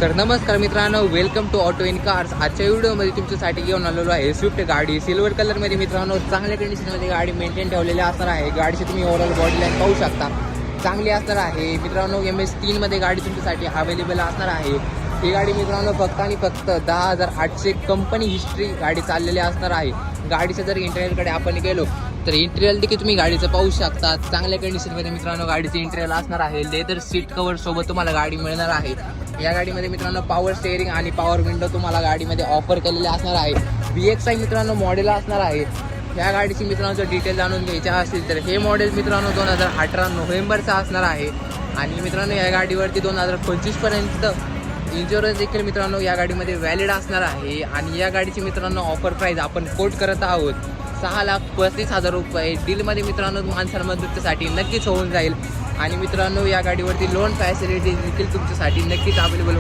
तर नमस्कार मित्रांनो, welcome to auto in cars. आजच्या व्हिडिओमध्ये तुमच्यासाठी घेऊन आलेलो आहे स्विफ्ट गाडी. सिल्वर कलरमध्ये मित्रांनो, चांगल्या कंडिशनमध्ये गाडी मेंटेन ठेवलेली असणार आहे. गाडीची तुम्ही ओव्हरऑल बॉडी लाईन पाहू शकता, चांगली असणार आहे मित्रांनो. MS3 मध्ये गाडी तुमच्यासाठी अवेलेबल असणार आहे. ही गाडी मित्रांनो फक्त आणि फक्त 10,800 कंपनी हिस्ट्री गाडी चाललेली असणार आहे. गाडीचं जर इंटेरियरकडे आपण गेलो तर इंटेरियर देखील तुम्ही गाडीचं पाहू शकता. चांगल्या कंडिशनमध्ये मित्रांनो गाडीचं इंटेरियर असणार आहे. लेदर सीट कवर सोबत तुम्हाला गाडी मिळणार आहे. या गाडीमध्ये मित्रांनो पॉवर स्टेअरिंग आणि पॉवर विंडो तुम्हाला गाडीमध्ये ऑफर केलेले असणार आहे. VXI मित्रांनो मॉडेल असणार आहे. या गाडीची मित्रांनो डिटेल जाणून घ्यायचे असतील तर हे मॉडेल मित्रांनो 2018 नोव्हेंबरचा असणार आहे. आणि मित्रांनो या गाडीवरती 2025 पर्यंत इन्शुरन्स देखील मित्रांनो या गाडीमध्ये व्हॅलिड असणार आहे. आणि या गाडीची मित्रांनो ऑफर प्राईस आपण कोट करत आहोत 6,35,000 रुपये. डीलमध्ये मित्रांनो माणसांमध्ये नक्कीच होऊन जाईल. आणि मित्रांनो या गाडीवरती लोन फॅसिलिटी देखील तुमच्यासाठी नक्कीच अवेलेबल